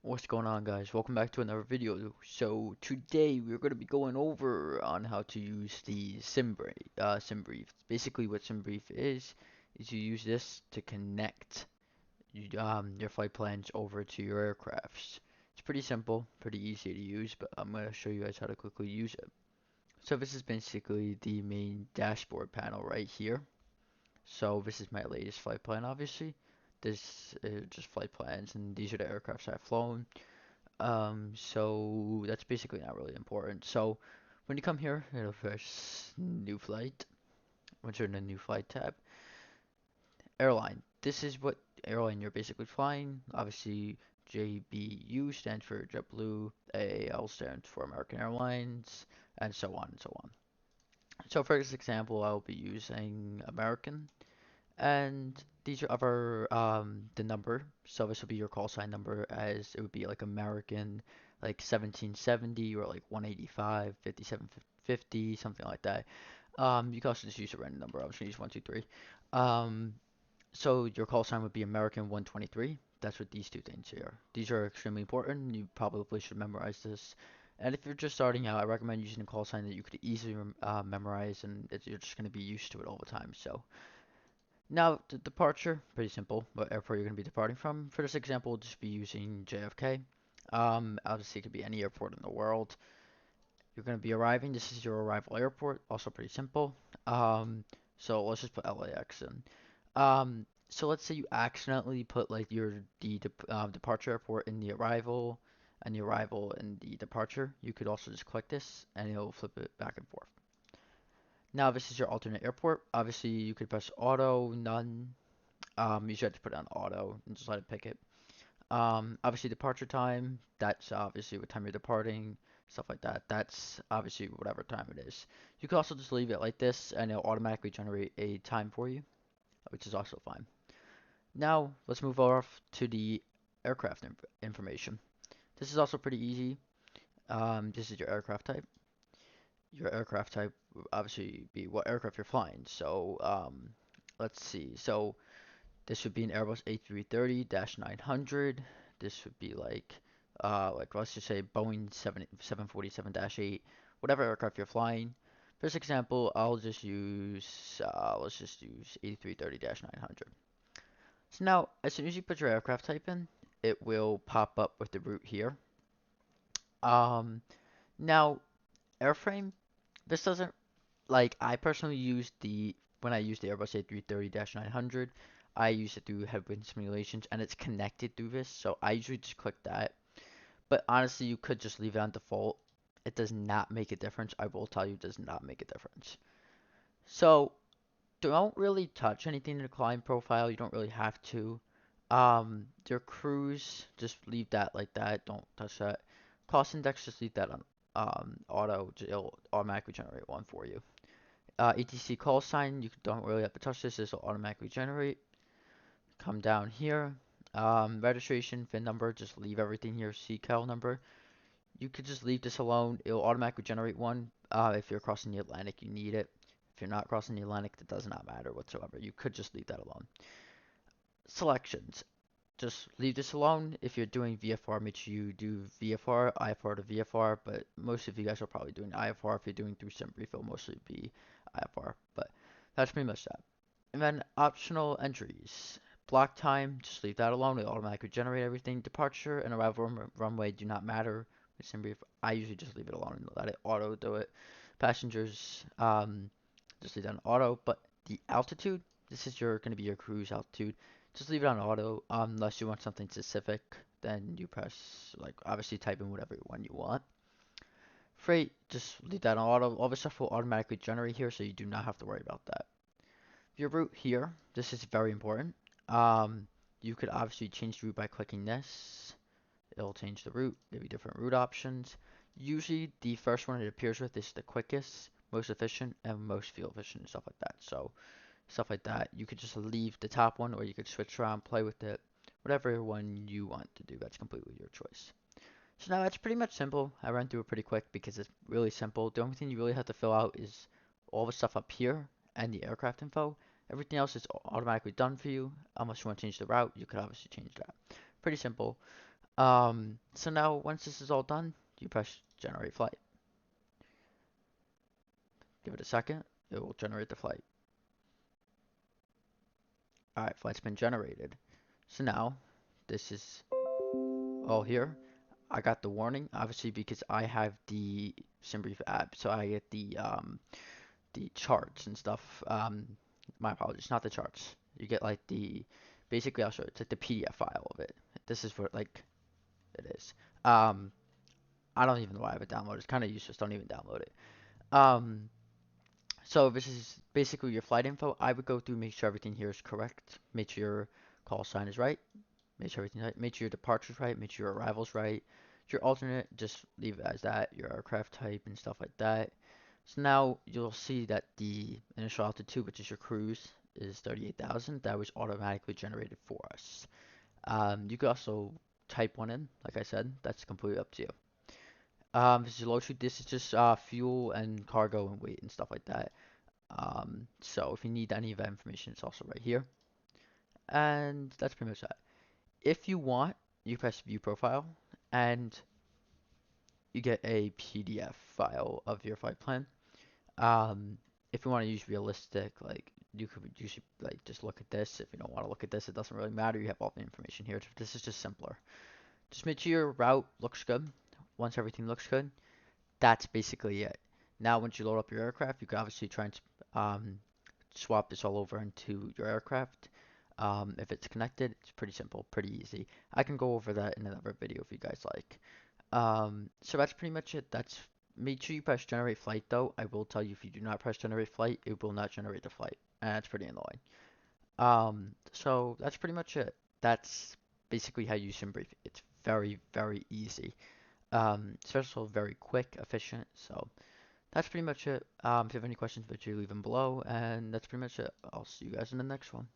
What's going on, guys? Welcome back to another video. So today we're going to be going over on how to use the SimBrief. Basically, what SimBrief is you use this to connect your flight plans over to your aircrafts. It's pretty simple, pretty easy to use, but I'm going to show you guys how to quickly use it. So this is basically the main dashboard panel right here. So this is my latest flight plan, obviously. This is just flight plans, and these are the aircrafts I've flown. So that's basically not really important. So when you come here, it'll press new flight. Once you're in the new flight tab, airline. This is what airline you're basically flying. Obviously, JBU stands for JetBlue, AAL stands for American Airlines, and so on and so on. So for this example, I'll be using American. And these are other the number. So this will be your call sign number as it would be like American like 1770 or like 185, 5750, something like that. You can also just use a random number. I was gonna use 123. Um, so your call sign would be American 123. That's what these two things here. These are extremely important. You probably should memorize this. And if you're just starting out, I recommend using a call sign that you could easily memorize, and you're just going to be used to it all the time. So now, the departure, pretty simple. What airport you're going to be departing from. For this example, we'll just be using JFK. Obviously, it could be any airport in the world. You're going to be arriving. This is your arrival airport. Also pretty simple. So let's just put LAX in. So let's say you accidentally put like departure airport in the arrival and the arrival in the departure. You could also just click this and it'll flip it back and forth. Now this is your alternate airport. Obviously, you could press auto, none. You should have to put it on auto and just let it pick it. Obviously departure time, that's obviously what time you're departing, stuff like that. That's obviously whatever time it is. You can also just leave it like this and it'll automatically generate a time for you, which is also fine. Now let's move off to the aircraft information. This is also pretty easy. This is your aircraft type. Your aircraft type will obviously be what aircraft you're flying. So let's see. So this would be an Airbus A330-900. This would be like let's just say Boeing 747-8, whatever aircraft you're flying. For this example, I'll just use let's just use A330-900. So now, as soon as you put your aircraft type in, it will pop up with the route here. Um, Now airframe. This doesn't like I personally use the when I use the Airbus A330-900, I use it through headwind simulations and it's connected through this, so I usually just click that. But honestly, you could just leave it on default. It does not make a difference. I will tell you, it does not make a difference. So don't really touch anything in the client profile. You don't really have to. Your cruise, just leave that like that. Don't touch that. Cost index, just leave that on auto. It'll automatically generate one for you. etc call sign, you don't really have to touch this. This will automatically generate. Come down here. Registration, VIN number, just leave everything here. CCAL number. You could just leave this alone. It will automatically generate one. If you're crossing the Atlantic, you need it. If you're not crossing the Atlantic, it does not matter whatsoever. You could just leave that alone. Selections. Just leave this alone. If you're doing VFR, make sure you do VFR, IFR to VFR, but most of you guys are probably doing IFR. If you're doing through SimBrief, it'll mostly be IFR, but that's pretty much that. And then optional entries. Block time, just leave that alone. It'll automatically generate everything. Departure and arrival runway do not matter with SimBrief. I usually just leave it alone and let it auto do it. Passengers, just leave that on auto, but the altitude, this is your going to be your cruise altitude. Just leave it on auto, unless you want something specific. Then you press, like, obviously type in whatever one you want. Freight, just leave that on auto. All the stuff will automatically generate here, so you do not have to worry about that. Your route here, this is very important. You could obviously change the route by clicking this. It'll change the route, give you different route options. Usually, the first one it appears with is the quickest, most efficient, and most fuel efficient, and stuff like that. So, stuff like that. You could just leave the top one, or you could switch around, play with it, whatever one you want to do. That's completely your choice. So now that's pretty much simple. I ran through it pretty quick because it's really simple. The only thing you really have to fill out is all the stuff up here and the aircraft info. Everything else is automatically done for you. Unless you want to change the route, you could obviously change that. Pretty simple. So now once this is all done, you press generate flight. Give it a second, it will generate the flight. Alright, flight's been generated. So now, this is all here. I got the warning, obviously because I have the SimBrief app, so I get the charts and stuff. My apologies, not the charts. You get like basically I'll show you, it's like the PDF file of it. This is what like it is. Um, I don't even know why I have it downloaded. It's kind of useless. Don't even download it. Um, so this is basically your flight info. I would go through, make sure everything here is correct. Make sure your call sign is right. Make sure everything's right. Make sure your departure's right. Make sure your arrival's right. Your alternate, just leave it as that. Your aircraft type and stuff like that. So now you'll see that the initial altitude, which is your cruise, is 38,000. That was automatically generated for us. You could also type one in, like I said. That's completely up to you. This is low truth. This is just fuel and cargo and weight and stuff like that. So if you need any of that information, it's also right here. And that's pretty much that. If you want, you press view profile and you get a PDF file of your flight plan. Um, if you want to use realistic, like you could usually like just look at this. If you don't want to look at this, it doesn't really matter. You have all the information here. This is just simpler. Just make sure your route looks good. Once everything looks good, that's basically it. Now, once you load up your aircraft, you can obviously try and um, swap this all over into your aircraft. If it's connected, it's pretty simple, pretty easy. I can go over that in another video if you guys like. So that's pretty much it. That's Make sure you press generate flight though. I will tell you if you do not press generate flight, it will not generate the flight. And that's pretty annoying. So that's pretty much it. That's basically how you SimBrief. It's very, very easy. It's also very quick, efficient. So that's pretty much it. If you have any questions, make sure you leave them below. And that's pretty much it. I'll see you guys in the next one.